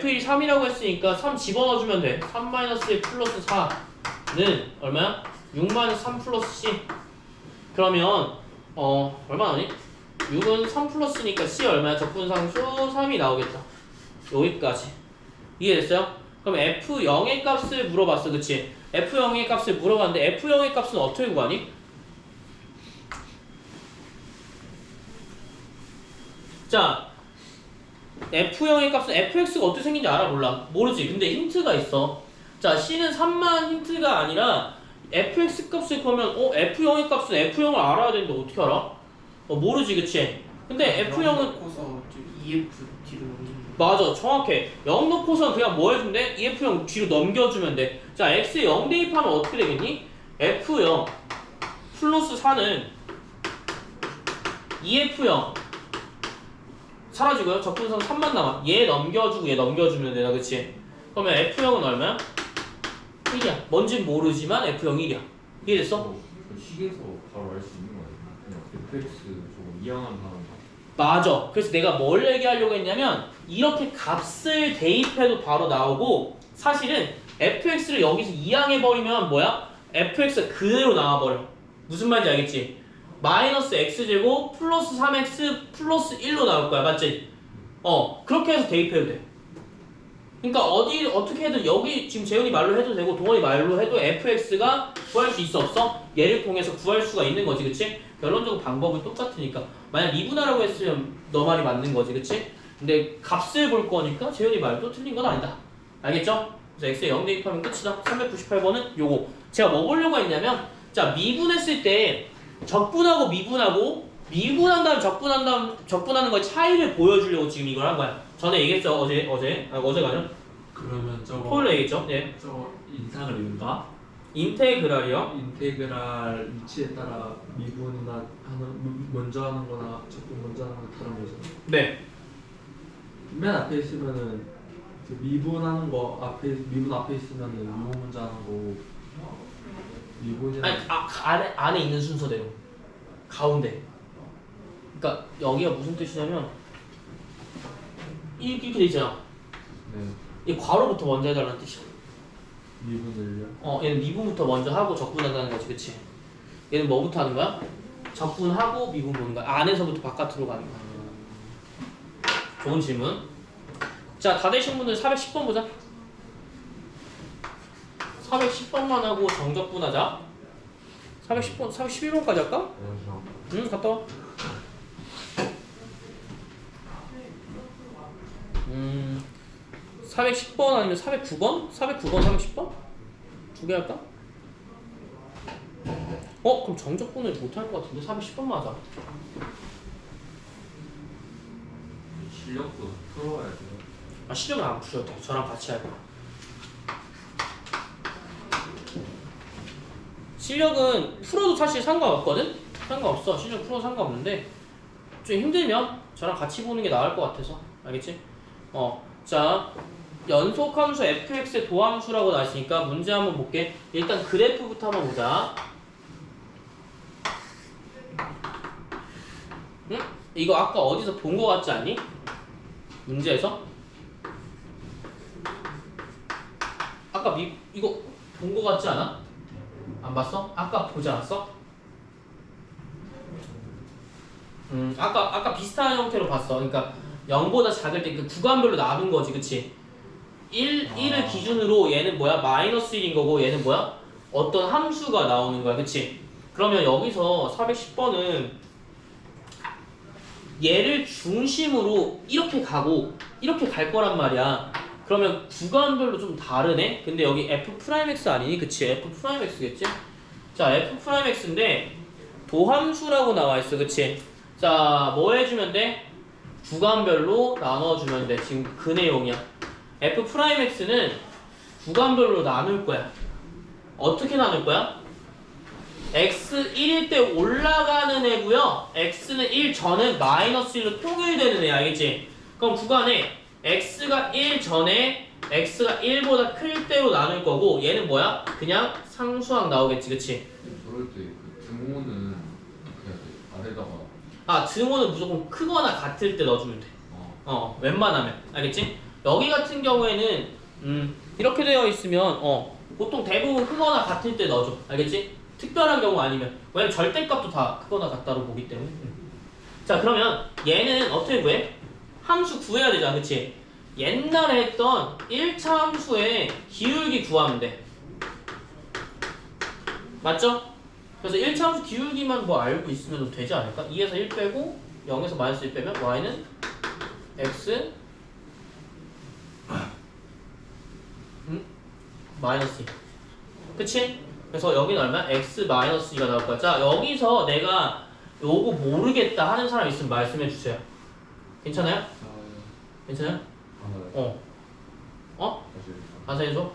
F1이 3이라고 했으니까 3 집어넣어주면 돼. 3-1 플러스 4는 얼마야? 6-3 플러스 C. 그러면 얼마 나오니? 6은 3 플러스니까 C 얼마야? 적분상수 3이 나오겠다. 여기까지 이해됐어요? 그럼 F0의 값을 물어봤어, 그치? F0의 값을 물어봤는데 F0의 값은 어떻게 구하니? 자, F0의 값은 fx가 어떻게 생긴지 알아? 몰라? 모르지. 근데 힌트가 있어. 자, C는 3만 힌트가 아니라 fx 값을 그러면 F0의 값은 F0을 알아야 되는데 어떻게 알아? 모르지, 그치? 근데 F0은 넣고서 EF 뒤로 넘기는 거. 맞아, 정확해. 0 놓고선 그냥 뭐 해주면 돼? EF0 뒤로 넘겨주면 돼. 자, x에 0 대입하면 어떻게 되겠니? F0 플러스 4는 EF0 사라지고요. 적분상 3만 남아. 얘 넘겨주고 얘 넘겨주면 되나, 그치? 그러면 F0은 얼마야? 1이야. 뭔진 모르지만 F0 1이야. 이해됐어? 식에서 바로 알 수 있는 거 아니야? 그냥 FX 저거 이항한 사람 맞아. 그래서 내가 뭘 얘기하려고 했냐면 이렇게 값을 대입해도 바로 나오고 사실은 fx를 여기서 이항해버리면 뭐야? fx가 그대로 나와버려. 무슨 말인지 알겠지? 마이너스 x제곱 플러스 3x 플러스 1로 나올 거야. 맞지? 그렇게 해서 대입해도 돼. 그러니까 어떻게 해도 여기 지금 재훈이 말로 해도 되고 동원이 말로 해도 fx가 구할 수 있어 없어? 얘를 통해서 구할 수가 있는 거지, 그치? 결론적으로 방법은 똑같으니까. 만약 미분하라고 했으면 너 말이 맞는 거지, 그치? 근데 값을 볼 거니까 재훈이 말도 틀린 건 아니다. 알겠죠? 그래서 x에 0 대입하면 끝이다. 398번은 요거. 제가 뭐 보려고 했냐면 자, 미분했을 때 적분하고 미분한 다음 적분하는 거의 차이를 보여주려고 지금 이걸 한 거야. 전에 얘기했죠. 어제가 아니라 그러면 저거 토요일에 얘기했죠. 예. 저거 인상을 읽는가? 인테그랄이요. 인테그랄 위치에 따라 미분이나 먼저 하는 거나 적분 먼저 하는 거 다른 거죠. 네. 맨 앞에 있으면은 그 미분 앞에 있으면은 미분 먼저 하는 거고 미분이랑 아니, 안에 있는 순서대로. 가운데. 그러니까 여기가 무슨 뜻이냐면 이렇게 돼 있잖아. 네 이 괄호부터 먼저 해달라는 뜻이야. 미분을요? 얘는 미분부터 먼저 하고 적분한다는 거지, 그치? 얘는 뭐부터 하는 거야? 적분하고 미분 보는 거야. 안에서부터 바깥으로 가는 거야. 좋은 질문. 자, 다 되신 분들 410번 보자. 410번만 하고 정적분하자. 411번까지 할까? 응, 갔다 와. 410번 아니면 409번? 409번, 410번? 두 개 할까? 그럼 정적분을 못할 것 같은데 410번만 하자. 실력도 풀어야 돼요. 실력은 안 풀어도 돼. 저랑 같이 할 거야. 실력은 풀어도 사실 상관없거든? 상관없어. 실력 풀어도 상관없는데 좀 힘들면 저랑 같이 보는 게 나을 것 같아서. 알겠지? 자, 연속함수 fx의 도함수라고 나왔으니까 문제 한번 볼게. 일단 그래프부터 한번 보자. 응? 이거 아까 어디서 본 거 같지 않니? 문제에서? 아까 이거 본 거 같지 않아? 안 봤어? 아까 보지 않았어? 아까 비슷한 형태로 봤어. 그러니까 0보다 작을 때 그 구간별로 나눈 거지, 그치? 1을 기준으로 얘는 뭐야? 마이너스 1인 거고 얘는 뭐야? 어떤 함수가 나오는 거야, 그치? 그러면 여기서 410번은 얘를 중심으로 이렇게 가고 이렇게 갈 거란 말이야. 그러면 구간별로 좀 다르네? 근데 여기 F'X 아니니? 그치? F'X겠지? 자, F'X인데 도함수라고 나와있어, 그치? 자, 뭐 해주면 돼? 구간별로 나눠주면 돼. 지금 그 내용이야. F'X는 구간별로 나눌 거야. 어떻게 나눌 거야? x 1일 때 올라가는 애고요. x는 1 전에 마이너스 1로 통일되는 애, 알겠지? 그럼 구간에 x가 1 전에 x가 1보다 클 때로 나눌 거고 얘는 뭐야? 그냥 상수항 나오겠지, 그치? 저럴 때 그 등호는 어떻게 해야 돼? 아래다가 등호는 무조건 크거나 같을 때 넣어주면 돼. 웬만하면. 알겠지? 여기 같은 경우에는 이렇게 되어 있으면 보통 대부분 크거나 같을 때 넣어줘. 알겠지? 특별한 경우 아니면 왜냐면 절대값도 다 크거나 같다로 보기 때문에. 자 그러면 얘는 어떻게 구해? 함수 구해야 되잖아. 그치? 옛날에 했던 1차 함수의 기울기 구하면 돼. 맞죠? 그래서 1차 함수 기울기만 뭐 알고 있으면 되지 않을까? 2에서 1 빼고 0에서 마이너스 1 빼면 y는 x 마이너스 2. 그치? 그래서 여기는 얼마야? x 마이너스 2가 나올 거야. 자 여기서 내가 요거 모르겠다 하는 사람 있으면 말씀해 주세요. 괜찮아요? 괜찮아요? 다시 해줘?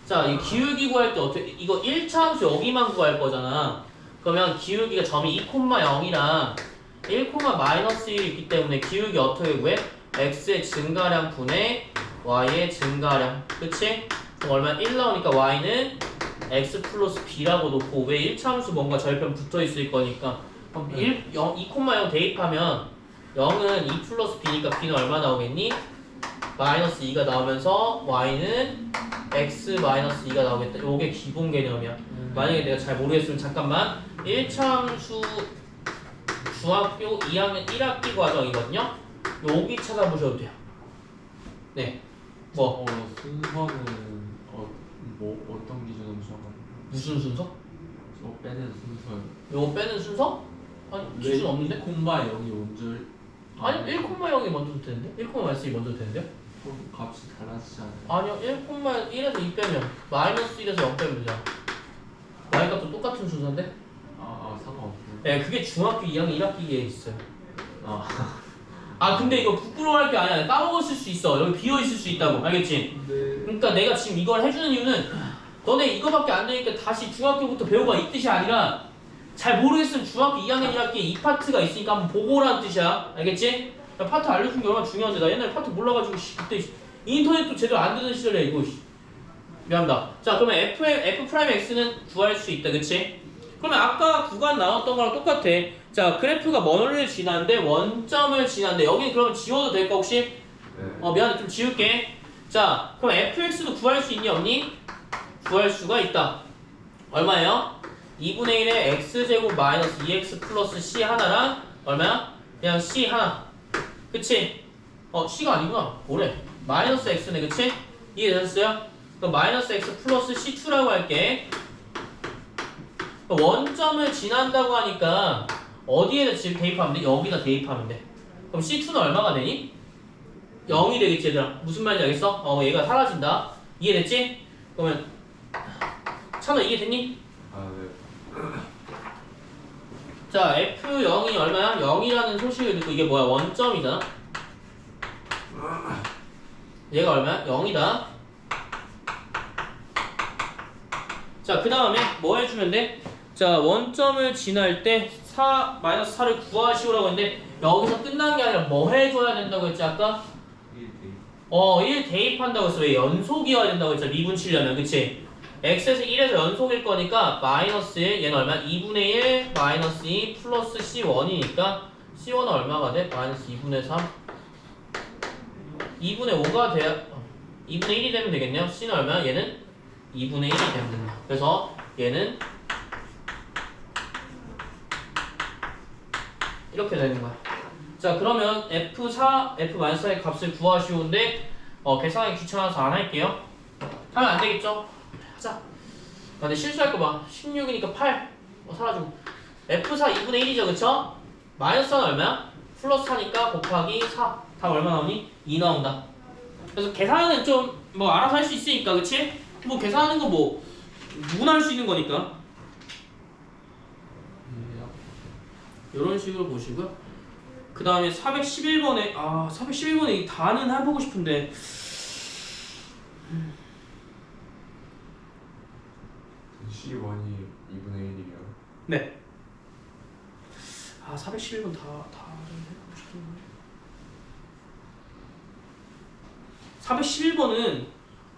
자, 이 기울기 구할 때 어떻게, 이거 1차 함수 여기만 구할 거잖아. 그러면 기울기가 점이 2,0이랑 1,-1이 있기 때문에 기울기 어떻게 구해? x의 증가량 분의 y의 증가량. 그치? 그럼 얼마야? 1 나오니까 y는 x 플러스 b라고 놓고 왜 1차 함수 뭔가 절편 붙어 있을 거니까. 그럼 2,0 대입하면 0은 2 플러스 b니까 b는 얼마 나오겠니? 마이너스 2가 나오면서 y는 x 마이너스 2가 나오겠다. 요게 기본 개념이야. 만약에 내가 잘 모르겠으면 잠깐만 1차 함수 중학교 2학년 1학기 과정이거든요. 여기 찾아보셔도 돼요. 네. 뭐? 순서는 뭐 어떤 기준으로 정하는? 무슨 순서? 빼는 순서요. 요거 빼는 순서? 아니 기준 없는데? 0이 먼저 아니 1,0이 먼저 되는데? 1,-1이 먼저 되는데요? 그럼 값이 달라지지 않아요? 아니요 1,1에서 2 빼면 마이너스 1에서 0 빼면 되잖아. y값도 똑같은 순서인데? 상관없어요. 네 그게 중학교 2학년 1학기에 있어요. 아, 근데 이거 부끄러워할 게 아니야. 까먹었을 수 있어. 여기 비어있을 수 있다고. 알겠지? 네. 그러니까 내가 지금 이걸 해주는 이유는 너네 이거밖에 안 되니까 다시 중학교부터 배우가 이 뜻이 아니라 잘 모르겠으면 중학교 2학년 1학기에 이 파트가 있으니까 한번 보고라는 뜻이야. 알겠지? 야, 파트 알려준 게 얼마나 중요한데 나 옛날에 파트 몰라가지고 그때 인터넷도 제대로 안 되는 시절에 이거 미안합니다. 자 그러면 f'x는 구할 수 있다. 그치? 그러면 아까 구간 나왔던 거랑 똑같아. 자 그래프가 뭐를 지나는데 원점을 지나는데 여기는 그러면 지워도 될까 혹시? 미안해 좀 지울게. 자 그럼 fx도 구할 수 있니 없니? 구할 수가 있다. 얼마예요? 2분의 1의 x제곱 마이너스 2x 플러스 c 하나랑 얼마야? 그냥 c 하나. 그치? c가 아니구나. 뭐래? 마이너스 x네. 그치? 이해되셨어요? 그럼 마이너스 x 플러스 c2라고 할게. 원점을 지난다고 하니까 어디에다 지금 대입하면 돼? 여기다 대입하면 돼. 그럼 C2는 얼마가 되니? 0이 되겠지 얘들아. 무슨 말인지 알겠어? 얘가 사라진다. 이해됐지? 그러면 찬호 이해됐니? 네. 자 F0이 얼마야? 0이라는 소식을 듣고 이게 뭐야? 원점이잖아. 얘가 얼마야? 0이다. 자 그 다음에 뭐 해주면 돼? 자 원점을 지날 때 마이너스 4를 구하시오라고 했는데 여기서 끝난 게 아니라 뭐 해줘야 된다고 했지 아까? 1 대입한다고 했어. 왜? 연속이어야 된다고 했잖아. 미분치려면. 그치? x에서 1에서 연속일 거니까 마이너스 1 얘는 얼마? 2분의 1 마이너스 2 플러스 c1이니까 c1은 얼마가 돼? 마이너스 2분의 3 2분의 5가 돼야 2분의 1이 되면 되겠네요. c는 얼마야? 얘는 2분의 1이 되면 된다. 그래서 얘는 이렇게 되는 거야. 자 그러면 f-4의 값을 구하시오인데 계산하기 귀찮아서 안 할게요. 하면 안 되겠죠? 하자. 근데 실수할 거 봐. 16이니까 8 사라지고 f4 2분의 1이죠. 그쵸? 마이너스 4는 얼마야? 플러스 4니까 곱하기 4 답 얼마 나오니? 2 나온다. 그래서 계산은 좀 뭐 알아서 할 수 있으니까. 그치? 뭐 계산하는 거 뭐 누구나 할 수 있는 거니까 이런 식으로 보시고요. 그 다음에 411번에 411번에 다는 해보고 싶은데 C1이 2분의 1이요. 네. 411번 다 해보고 싶은데 411번은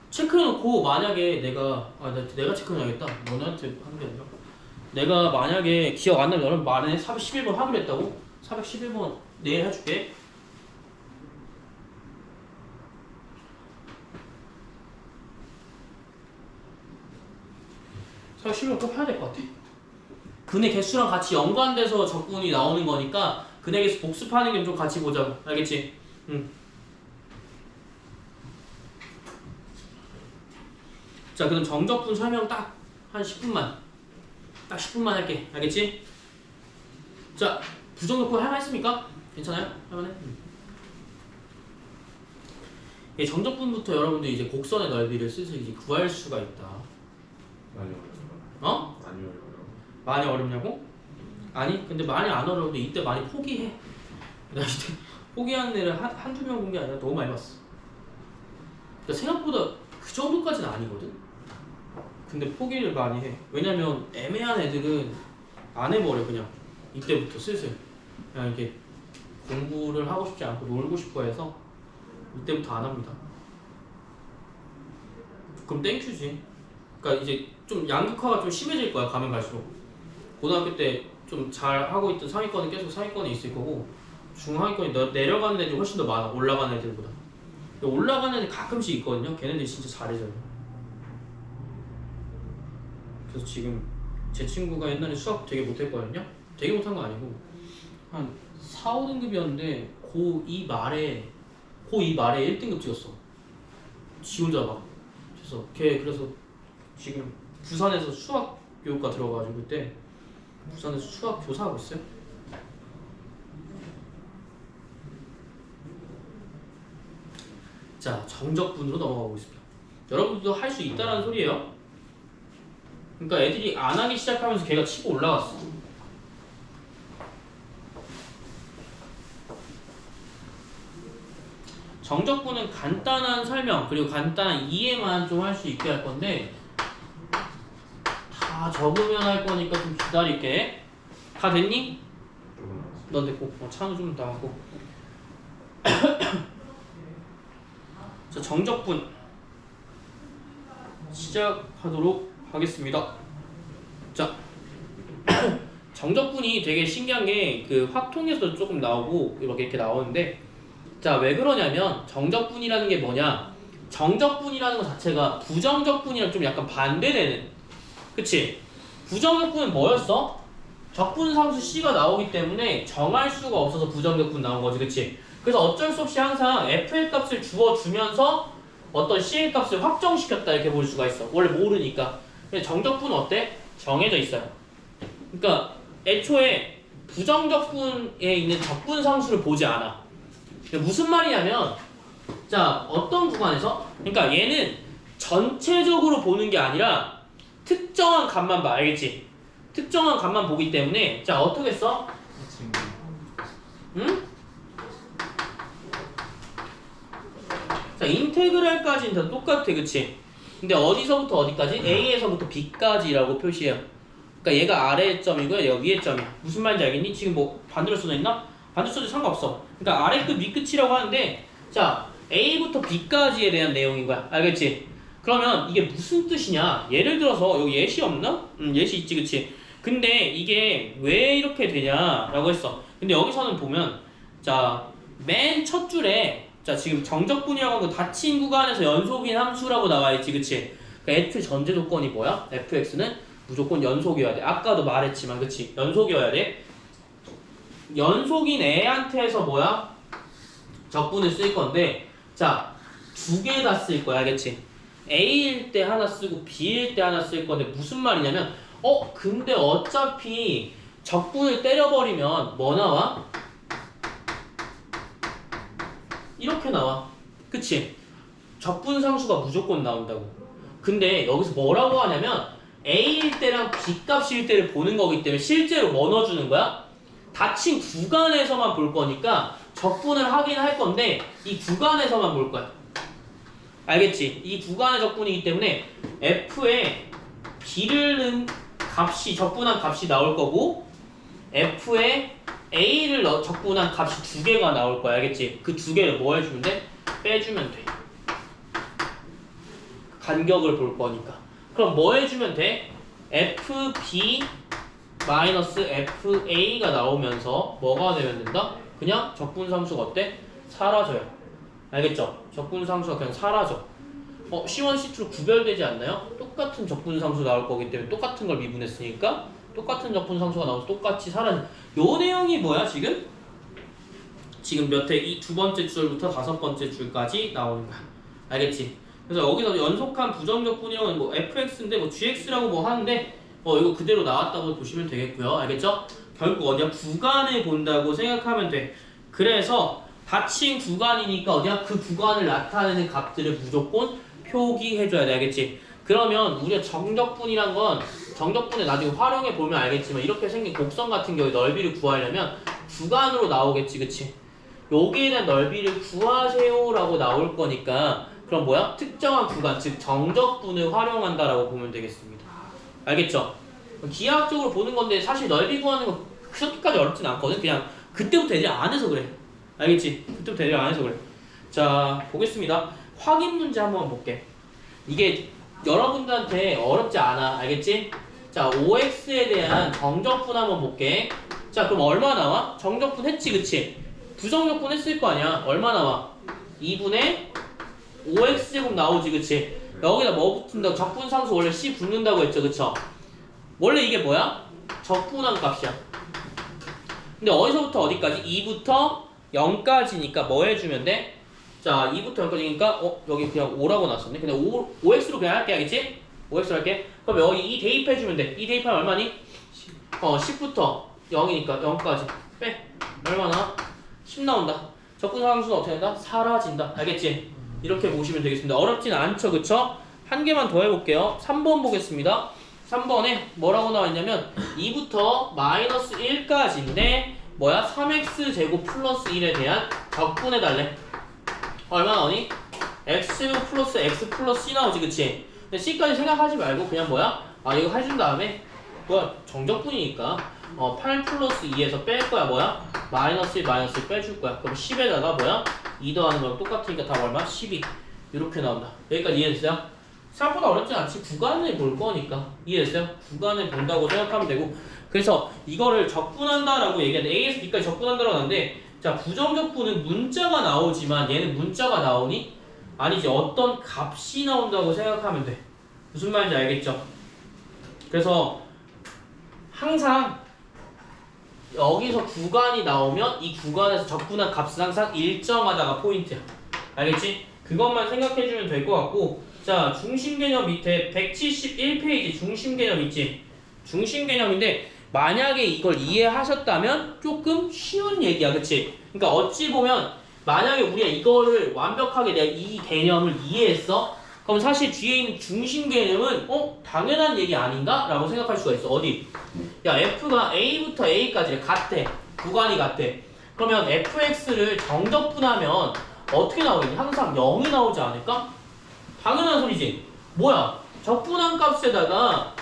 체크해놓고 만약에 내가 체크해놔야겠다. 너네한테 하는 게 아니라 내가 만약에 기억 안 나면 너는 말해. 411번 하기로 했다고? 411번 내일 해줄게. 사실 실력 꼭 해야 될 것 같아. 근의 개수랑 같이 연관돼서 적분이 나오는 거니까 근의 개수 복습하는 게 좀 같이 보자고. 알겠지? 자, 그럼 정적분 설명 딱 한 10분만. 딱 10분만 할게. 알겠지? 자, 부정적분 할만 했습니까? 괜찮아요? 할만해? 예, 정적분부터 여러분들 이제 곡선의 넓이를 슬슬 이제 구할 수가 있다. 많이 어려워요. 어? 많이 어려워요. 많이 어렵냐고? 아니, 근데 많이 안 어려운데 이때 많이 포기해. 나 이때 포기하는 애를 한두 명 본 게 아니라 너무 많이 봤어. 그러니까 생각보다 그 정도까지는 아니거든? 근데 포기를 많이 해. 왜냐면 애매한 애들은 안 해버려, 그냥. 이때부터 슬슬. 그냥 이렇게 공부를 하고 싶지 않고 놀고 싶어 해서 이때부터 안 합니다. 그럼 땡큐지. 그러니까 이제 좀 양극화가 좀 심해질 거야, 가면 갈수록. 고등학교 때 좀 잘 하고 있던 상위권은 계속 상위권에 있을 거고, 중하위권이 내려가는 애들이 훨씬 더 많아, 올라가는 애들보다. 올라가는 애들 가끔씩 있거든요. 걔네들이 진짜 잘해져요. 그래서 지금 제 친구가 옛날에 수학 되게 못했거든요. 되게 못한 거 아니고 한 4, 5등급이었는데 고2 말에 1등급 찍었어. 지 혼자 막. 그래서 지금 부산에서 수학 교육과 들어가가지고 그때 부산에서 수학 교사하고 있어요. 자, 정적분으로 넘어가고 있습니다. 여러분들도 할 수 있다라는 소리예요. 그러니까 애들이 안 하기 시작하면서 걔가 치고 올라갔어. 정적분은 간단한 설명 그리고 간단한 이해만 좀 할 수 있게 할 건데 다 적으면 할 거니까 좀 기다릴게. 다 됐니? 넌 됐고. 찬우 좀 더 하고. 자, 정적분 시작하도록 하겠습니다. 자, 정적분이 되게 신기한 게 그 확통에서도 조금 나오고 이렇게 나오는데, 자, 왜 그러냐면 정적분이라는 게 뭐냐? 정적분이라는 것 자체가 부정적분이랑 좀 약간 반대되는, 그치? 부정적분은 뭐였어? 적분상수 C가 나오기 때문에 정할 수가 없어서 부정적분 나온 거지, 그치? 그래서 어쩔 수 없이 항상 F의 값을 주어주면서 어떤 C의 값을 확정시켰다 이렇게 볼 수가 있어. 원래 모르니까. 근데 정적분은 어때? 정해져 있어요. 그러니까 애초에 부정적분에 있는 적분상수를 보지 않아. 무슨 말이냐면, 자, 어떤 구간에서? 그러니까 얘는 전체적으로 보는 게 아니라 특정한 값만 봐, 알겠지? 특정한 값만 보기 때문에, 자, 어떻게 써? 응? 자, 인테그랄까지는 다 똑같아, 그치? 근데 어디서부터 어디까지? A에서부터 B까지라고 표시해요. 그러니까 얘가 아래의 점이고요, 얘가 위의 점이야. 무슨 말인지 알겠니? 지금 뭐 반대로 써져 있나? 반대로 써도 상관없어. 그러니까 아래 끝, 위 끝이라고 하는데, 자, A부터 B까지에 대한 내용인 거야. 알겠지? 그러면 이게 무슨 뜻이냐? 예를 들어서 여기 예시 없나? 예시 있지, 그치? 근데 이게 왜 이렇게 되냐라고 했어. 근데 여기서는 보면, 자, 맨 첫 줄에, 자, 지금 정적분이라고 하고 닫힌 구간에서 연속인 함수라고 나와있지, 그치? 그러니까 애초에 전제 조건이 뭐야? fx는 무조건 연속이어야 돼. 아까도 말했지만, 그치? 연속이어야 돼. 연속인 애한테서 뭐야? 적분을 쓸 건데, 자, 두 개 다 쓸 거야, 알겠지? A일 때 하나 쓰고 B일 때 하나 쓸 건데 무슨 말이냐면, 근데 어차피 적분을 때려버리면 뭐 나와? 이렇게 나와. 그치? 적분상수가 무조건 나온다고. 근데 여기서 뭐라고 하냐면 A일 때랑 B값일 때를 보는 거기 때문에 실제로 뭐 넣어주는 거야? 닫힌 구간에서만 볼 거니까 적분을 하긴 할 건데 이 구간에서만 볼 거야. 알겠지? 이 구간의 적분이기 때문에 F에 B를 넣은 값이, 적분한 값이 나올 거고 F에 A를 적분한 값이 두 개가 나올 거야. 알겠지? 그 두 개를 뭐 해주면 돼? 빼주면 돼. 간격을 볼 거니까. 그럼 뭐 해주면 돼? FB 마이너스 FA가 나오면서 뭐가 되면 된다? 그냥 적분상수가 어때? 사라져요. 알겠죠? 적분상수가 그냥 사라져. C1, C2로 구별되지 않나요? 똑같은 적분상수 나올 거기 때문에 똑같은 걸 미분했으니까 똑같은 적분상수가 나와서 똑같이 사라져. 요 내용이 뭐야 지금? 지금 몇 회? 이 두 번째 줄부터 다섯 번째 줄까지 나오는 거야. 알겠지? 그래서 여기서 연속한 부정적분이라고 뭐 fx인데 뭐 gx라고 뭐 하는데 이거 그대로 나왔다고 보시면 되겠고요. 알겠죠? 결국 어디야? 구간을 본다고 생각하면 돼. 그래서 닫힌 구간이니까 어디야? 그 구간을 나타내는 값들을 무조건 표기해줘야 돼. 알겠지? 그러면 우리가 정적분이란 건 정적분에 나중에 활용해 보면 알겠지만 이렇게 생긴 곡선 같은 경우에 넓이를 구하려면 구간으로 나오겠지. 그치? 여기에 대한 넓이를 구하세요라고 나올 거니까 그럼 뭐야? 특정한 구간, 즉 정적분을 활용한다라고 보면 되겠습니다. 알겠죠? 기하학적으로 보는 건데 사실 넓이 구하는 거 그렇게까지 어렵진 않거든. 그냥 그때부터 애들이 안 해서 그래. 알겠지? 그때부터 애들이 안 해서 그래. 자, 보겠습니다. 확인 문제 한번 볼게. 이게 여러분들한테 어렵지 않아. 알겠지? 자, OX에 대한 정적분 한번 볼게. 자, 그럼 얼마 나와? 정적분 했지, 그치? 부정적분 했을 거 아니야. 얼마 나와? 2분의 5x제곱 나오지, 그치? 여기다 뭐 붙는다고? 적분상수 원래 c 붙는다고 했죠, 그쵸? 원래 이게 뭐야? 적분한 값이야. 근데 어디서부터 어디까지? 2부터 0까지니까 뭐 해주면 돼? 자, 2부터 0까지니까 여기 그냥 5라고 나왔었네. 근데 5x로 그냥 할게, 알겠지? 5x로 할게. 그럼 여기 2 대입해주면 돼. 2 대입하면 얼마니? 10부터 0이니까 0까지 빼. 얼마나? 10 나온다. 적분상수는 어떻게 된다? 사라진다. 알겠지? 이렇게 보시면 되겠습니다. 어렵진 않죠, 그쵸? 한 개만 더 해볼게요. 3번 보겠습니다. 3번에 뭐라고 나와있냐면 2부터 마이너스 1까지인데 뭐야? 3x 제곱 플러스 1에 대한 적분해달래. 얼마 나오니? x 플러스 x 플러스 c 나오지, 그치? 근데 c까지 생각하지 말고 그냥 뭐야? 이거 해준 다음에 뭐야? 정적분이니까 8 플러스 2에서 뺄 거야. 뭐야? 마이너스 1 마이너스 1 빼줄 거야. 그럼 10에다가 뭐야? 2 더하는 거랑 똑같으니까 답 얼마? 12. 이렇게 나온다. 여기까지 이해됐어요? 생각보다 어렵진 않지. 구간을 볼 거니까. 이해됐어요? 구간을 본다고 생각하면 되고. 그래서 이거를 적분한다라고 얘기하는데 A에서 B까지 적분한다라고 하는데 자, 부정적분은 문자가 나오지만 얘는 문자가 나오니? 아니지. 어떤 값이 나온다고 생각하면 돼. 무슨 말인지 알겠죠? 그래서 항상 여기서 구간이 나오면 이 구간에서 적분한 값은 항상 일정하다가 포인트야. 알겠지? 그것만 생각해주면 될 것 같고 자, 중심개념 밑에 171페이지 중심개념 있지? 중심개념인데 만약에 이걸 이해하셨다면 조금 쉬운 얘기야. 그치? 그러니까 어찌 보면 만약에 우리가 이거를 완벽하게 내가 이 개념을 이해했어? 그럼 사실 뒤에 있는 중심 개념은 당연한 얘기 아닌가? 라고 생각할 수가 있어. 어디? 야, f가 a부터 a까지 같대. 구간이 같대. 그러면 fx를 정적분하면 어떻게 나오겠니? 항상 0이 나오지 않을까? 당연한 소리지. 뭐야? 적분한 값에다가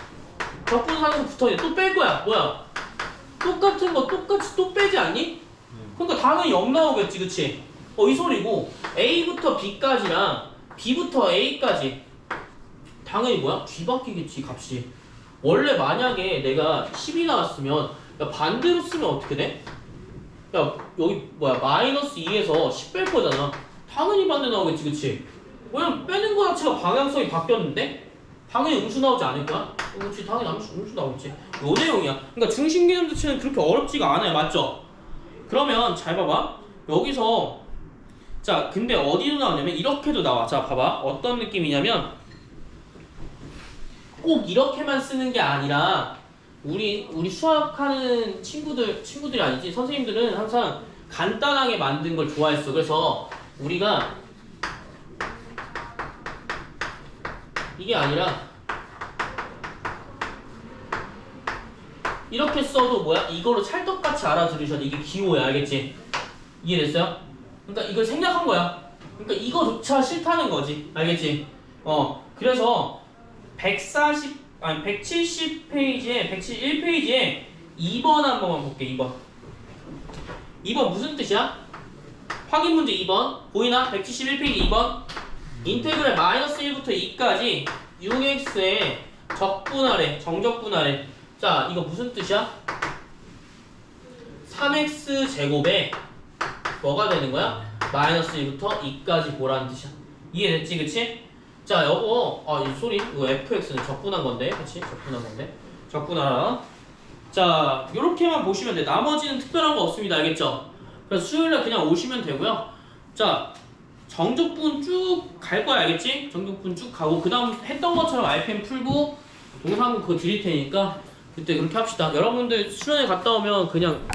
적분상수 붙어있는데 또 뺄 거야. 뭐야? 똑같은 거 똑같이 또 빼지 않니? 그러니까 당연히 0 나오겠지, 그치? 이 소리고 a부터 b까지랑 b부터 a까지 당연히 뭐야? 뒤바뀌겠지, 값이. 원래 만약에 내가 10이 나왔으면 야, 반대로 쓰면 어떻게 돼? 야, 여기 뭐야? 마이너스 2에서 10 뺄 거잖아. 당연히 반대 나오겠지, 그치? 왜냐면 빼는 거 자체가 방향성이 바뀌었는데? 당연히 음수 나오지 않을 거야? 그렇지, 당연히 음수 나오겠지. 요 내용이야. 그러니까 중심 개념 자체는 그렇게 어렵지가 않아요, 맞죠? 그러면 잘 봐봐. 여기서 자, 근데 어디로 나오냐면 이렇게도 나와. 자, 봐봐. 어떤 느낌이냐면 꼭 이렇게만 쓰는 게 아니라 우리 수학하는 친구들이 아니지 선생님들은 항상 간단하게 만든 걸 좋아했어. 그래서 우리가 이게 아니라 이렇게 써도 뭐야? 이거로 찰떡같이 알아들으셔야 돼. 이게 기호야, 알겠지? 이해됐어요? 그러니까 이걸 생략한 거야. 그러니까 이거조차 싫다는 거지, 알겠지? 그래서 170페이지에 171페이지에 2번 한 번만 볼게. 2번 무슨 뜻이야? 확인 문제 2번 보이나? 171페이지 2번 인테그랄 마이너스 1부터 2까지 6x에 적분하래, 정적분하래. 자, 이거 무슨 뜻이야? 3x 제곱에 뭐가 되는 거야? 마이너스 1부터 2까지 보라는 뜻이야. 이해됐지, 그치? 자, 요거 이 소리 이거 fx는 적분한 건데, 그렇지? 적분한 건데. 적분하라. 자, 요렇게만 보시면 돼. 나머지는 특별한 거 없습니다. 알겠죠? 그래서 수요일날 그냥 오시면 되고요. 자, 정적분 쭉 갈 거야. 알겠지? 정적분 쭉 가고 그 다음 했던 것처럼 RPM 풀고 동사문 그거 드릴 테니까 그때 그렇게 합시다. 여러분들 수련회 갔다 오면 그냥